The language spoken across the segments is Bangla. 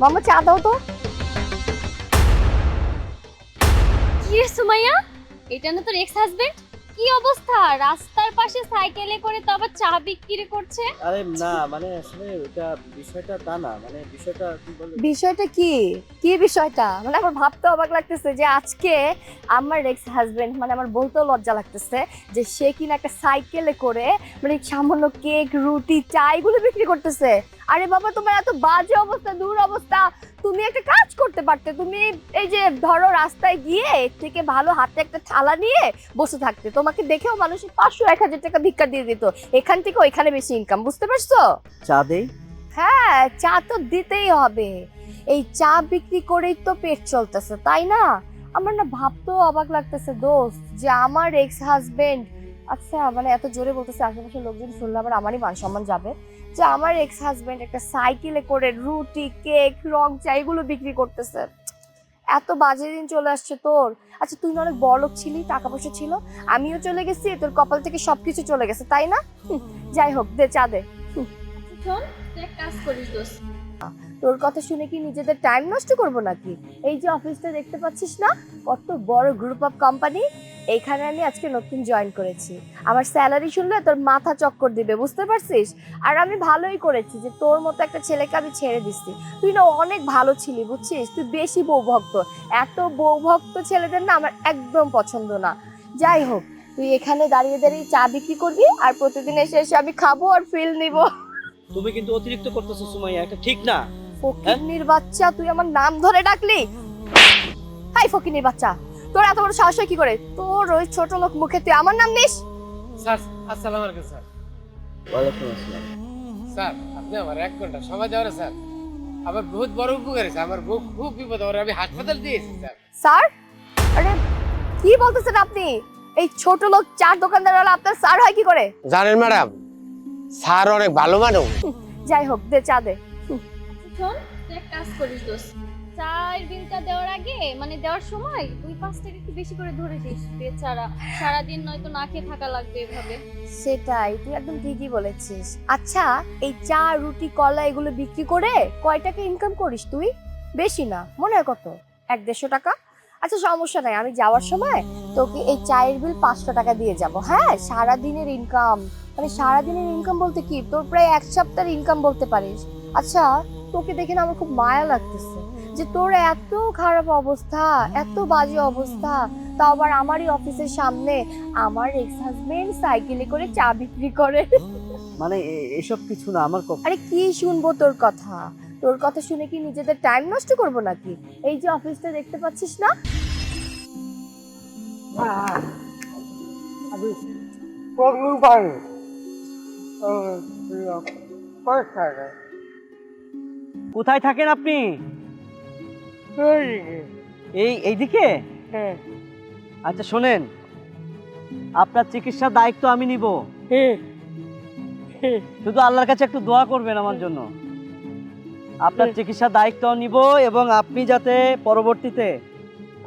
মামা চা দাও তো। কি রে সুমাইয়া, এটা না তোর এক্স হাজবেন্ড? কি অবস্থা, রাস্তার পাশে সাইকেলে করে তো আবার চা বিক্রি করছে। আরে না মানে আসলে এটা বিষয়টা তা না, মানে বিষয়টা কি বলবো। বিষয়টা কি? কি বিষয়টা? মানে আমার ভাবতে অবাক লাগতেছে যে আজকে আমার এক্স হাজবেন্ড, মানে আমার বলতেও লজ্জা লাগতেছে যে সে কিনা একটা সাইকেলে করে মানে সামান্য কেক, রুটি, চা এগুলো বিক্রি করতেছে। আরে বাবা, তোমার এত বাজে অবস্থা, দূর অবস্থা, তুমি একটা কাজ করতে পারতে। তুমি এই যে ধরো রাস্তায় গিয়ে এর থেকে ভালো হাতে একটা থালা নিয়ে বসে থাকতে, তোমাকে দেখেও মানুষ 500-1000 টাকা ভিক্ষা দিয়ে দিত। এখান থেকে ওইখানে বেশি ইনকাম, বুঝতে পারছো? চা দেই? হ্যাঁ, চা তো দিতেই হবে। এই চা বিক্রি করেই তো পেট চলতেছে, তাই না? আমার না ভাবতেও অবাক লাগতেছে দোস্ত, যে আমার এক্স হাজবেন্ড, আচ্ছা মানে এত জোরে বলতেছে আশেপাশের লোকজন শুনলে আবার আমারই মান সম্মান যাবে, যে আমার এক্স হাজবেন্ড একটা সাইকেলে করে রুটি, কেক, রং চা এগুলো বিক্রি করতেছে। এত বাজে দিন চলে আসছে তোর। আচ্ছা তুই না অনেক বড়লোক ছিলি, টাকা পয়সা ছিল, আমিও চলে গেছি, তোর কপাল থেকে সবকিছু চলে গেছে, তাই না? যাই হোক, দে চা দে। শোন, তুই এক কাজ করিস দোস্ত। তোর কথা শুনে কি নিজেদের টাইম নষ্ট করব নাকি? এই যে অফিসটা দেখতে পাচ্ছিস না, কত বড় গ্রুপ অফ কোম্পানি, এইখানে আমি আজকে নতুন জয়েন করেছি। আমার স্যালারি শুনলে তোর মাথা চক্কর দিবে, বুঝতে পারছিস? আর আমি ভালোই করেছি যে তোর মতো একটা ছেলেকে আমি ছেড়ে দিচ্ছি। তুই না অনেক ভালো ছিলি, বুঝছিস? তুই বেশি বউভক্ত। এত বউভক্ত ছেলেদের না আমার একদম পছন্দ না। যাই হোক, তুই এখানে দাঁড়িয়ে দাঁড়িয়ে চা বিক্রি করবি আর প্রতিদিন এসে এসে আমি খাবো আর ফিল নিব। তুমি কিন্তু অতিরিক্ত করতেছো সুমাইয়া, এটা ঠিক না। ফকিন্নির বাচ্চা, তুই আমার নাম ধরে ডাকলি? হাই ফকিন্নির বাচ্চা, তোর এত বড় সাহস হয় কি করে? তোর ওই ছোট লোক মুখে তুই আমার নাম নিস? স্যার আসসালামু আলাইকুম স্যার। ওয়ালাইকুম আসসালাম। স্যার আপনি আমার 1 ঘন্টা সময় দেওয়ার স্যার আমার বহুত বড় উপকার হয়েছে। আমার বউ খুব বিপদ, ওরে আমি হাসপাতাল দিয়েছি স্যার। স্যার? আরে কি বলতেছেন আপনি? এই ছোট লোক চার দোকানদার হলো আপনার স্যার হয় কি করে? জানেন ম্যাডাম, স্যার অনেক ভালো মানুষ। যাই হোক, দে চা দে। শোন, তুই এক কাজ করিস দোস্ত, চায়ের বিলটা দেওয়ার আগে মানে দেওয়ার সময় 2-5 টাকা একটু বেশি করে ধরে দিস। বেচারা সারাদিন নয়তো না খেয়ে থাকা লাগবে এভাবে। সেটাই, তুই একদম ঠিকই বলেছিস। আচ্ছা, এই চা, রুটি, কলা এগুলো বিক্রি করে কয় টাকা ইনকাম করিস তুই? বেশি না, মনে হয় কত, 100-150 টাকা? আচ্ছা সমস্যা নাই, আমি যাওয়ার সময় তোকে এই চায়ের বিল 500 টাকা দিয়ে যাব। হ্যাঁ, সারাদিনের ইনকাম, মানে সারাদিনের ইনকাম বলতে কি তোর প্রায় 1 সপ্তাহের ইনকাম বলতে পারিস। আচ্ছা, তোকে দেখে না আমার খুব মায়া লাগতেছে যে তোর এত খারাপ অবস্থা, এত বাজে অবস্থা, তাও আবার আমারই অফিসের সামনে আমার এক্স হাজবেন্ড সাইকেলে করে চা বিক্রি করে। মানে এসব কিছু না আমার আরে কি শুনবো তোর কথা? তোর কথা শুনে কি নিজেদের টাইম নষ্ট করব নাকি? এই যে অফিসটা দেখতে পাচ্ছিস না, কোথায় থাকেন আপনি? এইদিকে? আচ্ছা শোনেন, আপনার চিকিৎসার দায়িত্ব আমি নিব। শুধু আল্লাহর কাছে একটু দোয়া করবেন আমার জন্য। আপনার চিকিৎসার দায়িত্ব নিব এবং আপনি যাতে পরবর্তীতে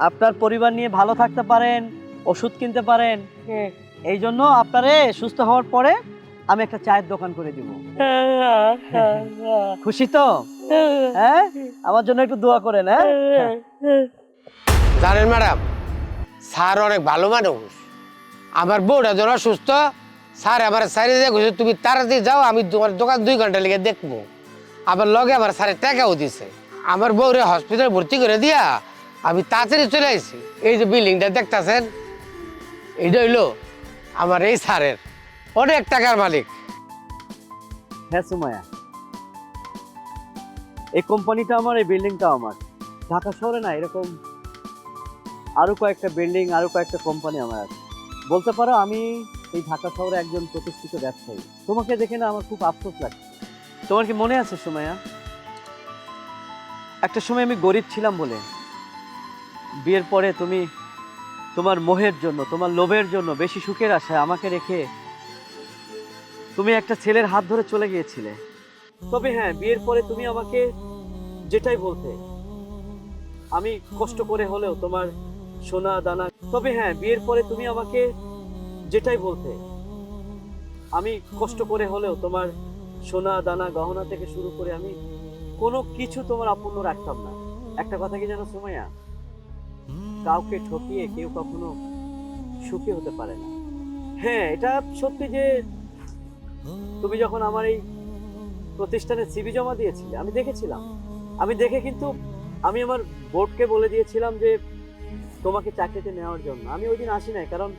আপনার পরিবার নিয়ে ভালো থাকতে পারেন, ওষুধ কিনতে পারেন, এই জন্য আপনারে সুস্থ হওয়ার পরে আমি একটা চায়ের দোকান করে দিব। খুশি তো? হ্যাঁ, আমার জন্য একটু দোয়া করেন। হ্যাঁ, জানেন ম্যাডাম, স্যার অনেক ভালো মানুষ। আমার বউটা যেন সুস্থ, স্যার আমার সাইডে দিয়ে গেছে তুমি তাড়াতাড়ি যাও, আমি তোমার দোকান 2 ঘন্টা লেগে দেখবো। আবার লগে আমার স্যারের টাকাও দিছে। আমার বউরে হসপিটালে ভর্তি করে দিয়া আমি তাড়াতাড়ি চলে আসছি। এই যে বিল্ডিংটা দেখতেছেন, এইটা হইলো আমার এই স্যারের, অনেক টাকার মালিক। হ্যাঁ সুমাইয়া, এই কোম্পানিটা আমার, এই বিল্ডিংটা আমার। ঢাকা শহরে না এরকম আরো কয়েকটা বিল্ডিং, আরো কয়েকটা কোম্পানি আমার আছে। বলতে পারো আমি এই ঢাকা শহরে একজন প্রতিষ্ঠিত ব্যবসায়ী। তোমাকে দেখে না আমার খুব আফসোস লাগছে। তোমার কি মনে আছে সুমাইয়া, একটা সময় আমি গরিব ছিলাম বলে বিয়ের পরে তুমি তোমার মোহের জন্য, তোমার লোভের জন্য, বেশি সুখের আশায় আমাকে রেখে তুমি একটা ছেলের হাত ধরে চলে গিয়েছিলে। তবে হ্যাঁ, বিয়ের পরে তুমি আমাকে যেটাই বলতে, আমি কষ্ট করে হলেও তোমার সোনা দানা, তবে হ্যাঁ বিয়ের পরে তুমি আমাকে যেটাই বলতে, আমি কষ্ট করে হলেও তোমার সোনা দানা গহনা থেকে শুরু করে আমি কোনো কিছু তোমার অপূর্ণ রাখতাম না। একটা কথা কি জানো সুমাইয়া, কাউকে ঠকিয়ে কেউ কখনো সুখী হতে পারে না। হ্যাঁ, এটা সত্যি যে তুমি যখন আমার এই প্রতিষ্ঠানে সিভি জমা দিয়েছিলে আমি দেখেছিলাম। আমি দেখে কিন্তু আমি আমার বোর্ডকে বলে দিয়েছিলাম যে তোমাকে চাকরিতে নেওয়ার জন্য। আমি ওই দিন আসি নাই, কারণ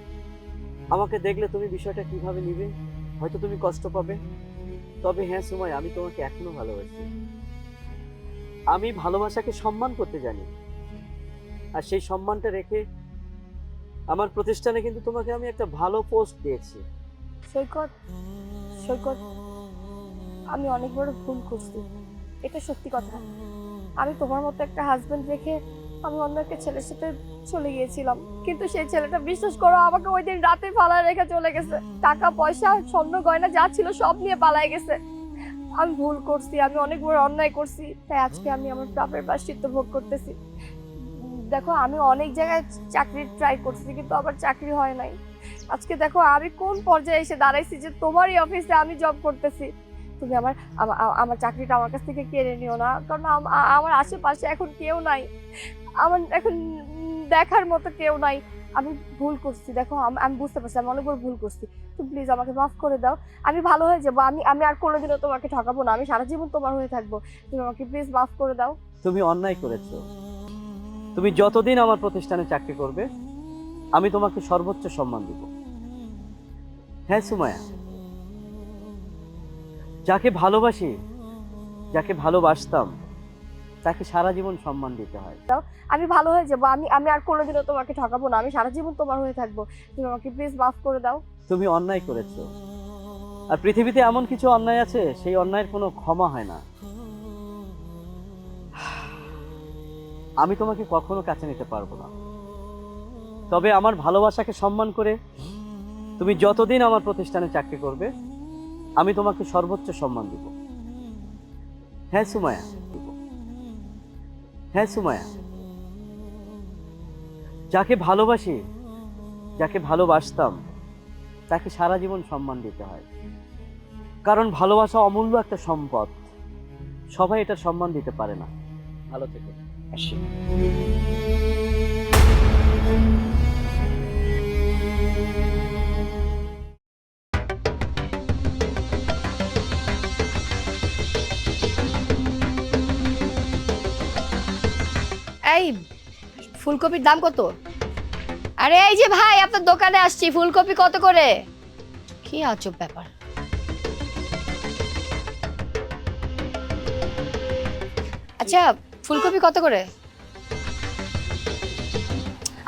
আমাকে দেখলে তুমি বিষয়টা কিভাবে নিবে, হয়তো তুমি কষ্ট পাবে। তবে হ্যাঁ সুমাই, আমি তোমাকে এখনো ভালোবাসি। আমি ভালোবাসাকে সম্মান করতে জানি, আর সেই সম্মানটা রেখে আমার প্রতিষ্ঠানে কিন্তু তোমাকে আমি একটা ভালো পোস্ট দিয়েছি। সৈকত, সৈকত, আমি অনেক বড় ভুল করছি, এটা সত্যি কথা। আমি তোমার মতো একটা হাজবেন্ড রেখে আমি অন্য একটা ছেলের সাথে চলে গিয়েছিলাম, কিন্তু সেই ছেলেটা বিশ্বাস করো আমাকে ওই দিন রাতে পালায় রেখে চলে গেছে। টাকা পয়সা স্বর্ণ গয়না যা ছিল সব নিয়ে পালায় গেছে। আমি ভুল করছি, আমি অনেক বড় অন্যায় করছি, তাই আজকে আমি আমার পাপের প্রায়শ্চিত্ত ভোগ করতেছি। দেখো, আমি অনেক জায়গায় চাকরির ট্রাই করছি, কিন্তু আমার চাকরি হয় নাই। আজকে দেখো আমি কোন পর্যায়ে এসে দাঁড়াইছি যে তোমারই অফিসে আমি জব করতেছি। তুমি আমার আমার চাকরিটা আমার কাছ থেকে কেড়ে নিও না, কারণ আমার আশেপাশে এখন কেউ নাই, আমার এখন দেখার মতো কেউ নাই। আমি ভুল করছি, দেখো আমি বুঝতে পারছি আমি অনেক বড় ভুল করছি। তুমি প্লিজ আমাকে মাফ করে দাও, আমি ভালো হয়ে যাবো। আমি আর কোনোদিনও তোমাকে ঠকাবো না, আমি সারা জীবন তোমার হয়ে থাকবো। তুমি আমাকে প্লিজ মাফ করে দাও। তুমি অন্যায় করেছো। তুমি যতদিন আমার প্রতিষ্ঠানে চাকরি করবে আমি তোমাকে সর্বোচ্চ সম্মান দিব। হ্যাঁ সুমাইয়া, যাকে ভালোবাসি, যাকে ভালোবাসতাম, তাকে সারা জীবন সম্মান দিতে হয়। আমি ভালো হয়ে যাবো, আমি আর কোনোদিনও তোমাকে ঠকাবো না, আমি সারা জীবন তোমার হয়ে থাকবো। তুমি আমাকে প্লিজ মাফ করে দাও। তুমি অন্যায় করেছো, আর পৃথিবীতে এমন কিছু অন্যায় আছে সেই অন্যায়ের কোনো ক্ষমা হয় না। আমি তোমাকে কখনো কাছে নিতে পারবো না, তবে আমার ভালোবাসাকে সম্মান করে তুমি যতদিন আমার প্রতিষ্ঠানে চাকরি করবে আমি তোমাকে সর্বোচ্চ সম্মান দিব। হ্যাঁ সুমাইয়া, হ্যাঁ সুমাইয়া, যাকে ভালোবাসি, যাকে ভালোবাসতাম, তাকে সারা জীবন সম্মান দিতে হয়, কারণ ভালোবাসা অমূল্য একটা সম্পদ। সবাই এটা সম্মান দিতে পারে না। ভালো থেকো, আসি। এই ফুলকপির দাম কত? আরে এই যে ভাই, আপনার দোকানে আসছি, ফুলকপি কত করে? কি আজব ব্যাপার। আচ্ছা, ফুলকপি কত করে?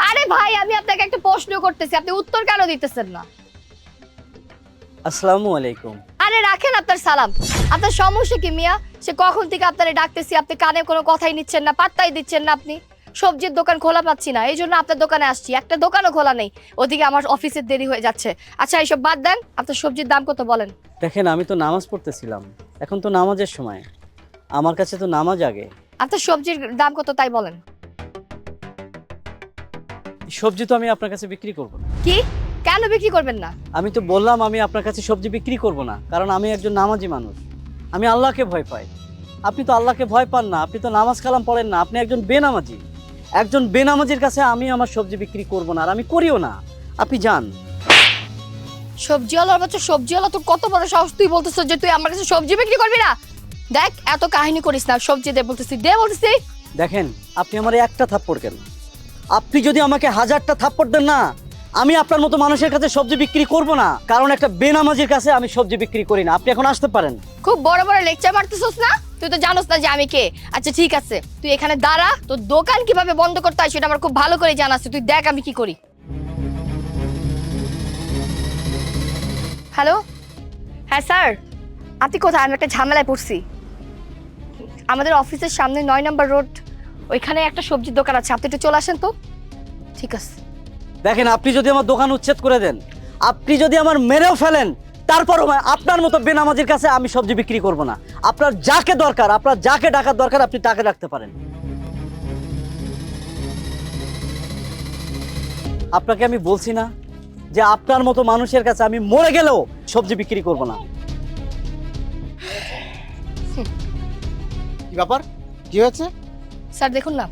আরে ভাই, আমি আপনাকে একটা প্রশ্ন করতেছি, আপনি উত্তর কেন দিতেছেন না? আসসালামু আলাইকুম। আরে রাখেন আপনার সালাম। আপনার সমস্যা কি মিয়া? সে কখন থেকে আপনারে ডাকতেছি, আপনি কানে কোনো কথাই নিচ্ছেন না, পাত্তাই দিচ্ছেন না। আপনি সবজির দোকান খোলা পাচ্ছি না, এই জন্য আপনার দোকানে আসছি। একটা দোকানও খোলা নেই, ওদিকে আমার অফিসের দেরি হয়ে যাচ্ছে। আচ্ছা এইসব বাদ দেন, আপনার সবজির দাম কত বলেন? দেখেন, আমি তো নামাজ পড়তেছিলাম, এখন তো নামাজের সময়, আমার কাছে তো নামাজ আগে। আপনার সবজির দাম কত তাই বলেন। সবজি তো আমি আপনার কাছে বিক্রি করব না। কি? কেন বিক্রি করবেন না? আমি তো বললাম আমি আপনার কাছে সবজি বিক্রি করব না, কারণ আমি একজন নামাজি মানুষ, আমি আল্লাহকে ভয় পাই। আপনি তো আল্লাহকে ভয় পান না, আপনি তো নামাজ কালাম পড়েন না, আপনি একজন বেনামাজি। একজন বেনামাজির কাছে আমি আমার সবজি বিক্রি করব না, আর আমি করিও না। আপনি যান। সবজিওয়ালার বাচ্চা, সবজিওয়ালা, তোর কত বড় সাহস, তুই বলতেছ যে তুই আমার কাছে সবজি বিক্রি করবি না? দেখ, এত কাহিনী করিস না, সবজি দে বলতেছি, দে বলতেছি। দেখেন, আপনি আমার একটা থাপ্পড় কেন? আপনি যদি আমাকে 1000টা থাপ্পড় দেন না, আমি আপনার মতো মানুষের কাছে সবজি বিক্রি করব না, কারণ একটা বেনামাজির কাছে আমি সবজি বিক্রি করি না। আপনি এখন আসতে পারেন। খুব বড় বড় লেকচার মারতেছস না? তুই তো জানোস না যে আমি কে। আচ্ছা ঠিক আছে, তুই এখানে দাঁড়া, তোর দোকান কিভাবে বন্ধ করতে হয় সেটা আমার খুব ভালো করে জানা আছে, তুই দেখ আমি কি করি। হ্যালো, হ্যাঁ স্যার, আপনি কোথায়? আমি একটা ঝামেলায় পড়ছি। আমাদের অফিসের সামনে 9 নম্বর রোড, ওইখানে একটা সবজির দোকান আছে, আপনি একটু চলে আসেন তো। ঠিক আছে। দেখেন, আপনি যদি আমার দোকান উচ্ছেদ করে দেন, আপনি যদি আমার মেরেও ফেলেন, তারপরও আপনার মতো বেনামাজির কাছে আমি সবজি বিক্রি করব না। আপনার যাকে দরকার, আপনার যাকে ডাকার দরকার, আপনি তাকে ডাকতে পারেন। আপনাকে আমি বলছি না যে আপনার মতো মানুষের কাছে আমি মরে গেলেও সবজি বিক্রি করব না। ব্যাপার কি হয়েছে? স্যার দেখুন না,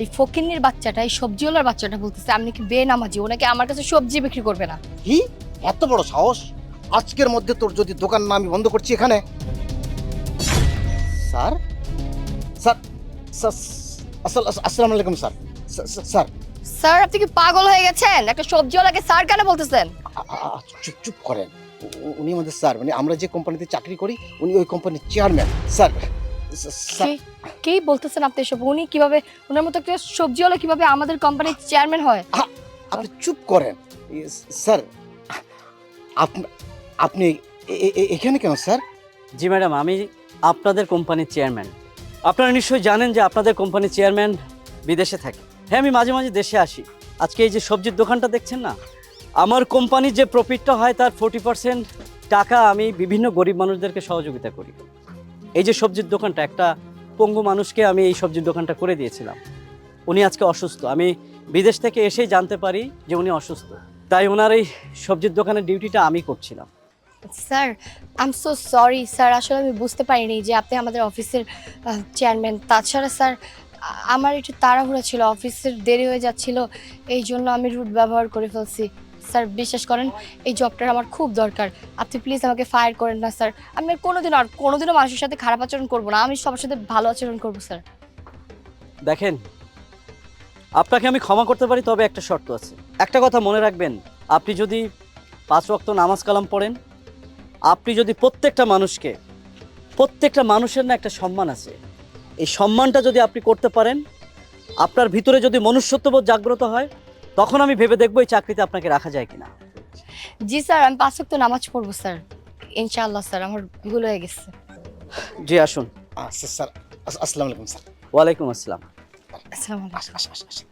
এই ফকিন্নির বাচ্চাটা, এই সবজিওয়ালার বাচ্চাটা বলতেছে আমি নাকি বেনামাজি, ও নাকি আমার কাছে সবজি বিক্রি করবে না। কি এত বড় সাহস? আজকের মধ্যে তোর যদি দোকান না আমি বন্ধ করছি এখানে। স্যার স্যার স্যার আসসালামু আলাইকুম স্যার। স্যার স্যার আপনি কি পাগল হয়ে গেছেন? একটা সবজিওয়ালাকে স্যার কেন বলতেছেন? চুপ চুপ করেন। উনি আমাদের স্যার, মানে আমরা যে কোম্পানিতে চাকরি করি উনি ওই কোম্পানির চেয়ারম্যান স্যার। স্যার কি বলতেছেন আপনি এসব? উনি কিভাবে, ওনার মতো একটা সবজিওয়ালা কিভাবে আমাদের কোম্পানির চেয়ারম্যান হয়? আপনি চুপ করেন। স্যার আপনি এখানে কেন স্যার? জি ম্যাডাম, আমি আপনাদের কোম্পানির চেয়ারম্যান। আপনারা নিশ্চয়ই জানেন যে আপনাদের কোম্পানির চেয়ারম্যান বিদেশে থাকে। হ্যাঁ, আমি মাঝে মাঝে দেশে আসি। আজকে এই যে সবজির দোকানটা দেখছেন না, আমার কোম্পানির যে প্রফিটটা হয় তার 40% টাকা আমি বিভিন্ন গরিব মানুষদেরকে সহযোগিতা করি। এই যে সবজির দোকানটা, একটা পঙ্গু মানুষকে আমি এই সবজির দোকানটা করে দিয়েছিলাম। উনি আজকে অসুস্থ, আমি বিদেশ থেকে এসেই জানতে পারি যে উনি অসুস্থ, তাই ওনার এই সবজির দোকানের ডিউটিটা আমি করছিলাম। Sir I am so sorry sir, আসলে আমি বুঝতে পারিনি যে আপনি আমাদের অফিসের চেয়ারম্যান। তাছাড়া স্যার আমার একটু তাড়াহুড়া ছিল, অফিসের দেরি হয়ে যাচ্ছিল, এই জন্য আমি রুট ব্যবহার করে ফেলছি। স্যার বিশ্বাস করেন, এই জবটার আমার খুব দরকার। আপনি প্লিজ আমাকে ফায়ার করেন না স্যার। আমি আর কোনোদিনও মানুষের সাথে খারাপ আচরণ করবো না, আমি সবার সাথে ভালো আচরণ করবো স্যার। দেখেন, আপনাকে আমি ক্ষমা করতে পারি, তবে একটা শর্ত আছে। একটা কথা মনে রাখবেন, আপনি যদি 5 ওয়াক্ত নামাজ কালাম পড়েন, আপনি যদি প্রত্যেকটা মানুষের না একটা সম্মান আছে, এই সম্মানটা যদি আপনি করতে পারেন, আপনার ভিতরে যদি মনুষ্যত্ববোধ জাগ্রত হয়, তখন আমি ভেবে দেখবো এই চাকরিতে আপনাকে রাখা যায় কিনা। জি স্যার, আমি 5 ওয়াক্ত নামাজ পড়বো স্যার, ইনশাআল্লাহ স্যার, আমার ভুল হয়ে গেছে। জি আসুন। স্যার আসসালামু আলাইকুম স্যার। ওয়ালাইকুম আসসালাম। আসসালামু আলাইকুম। আসুন।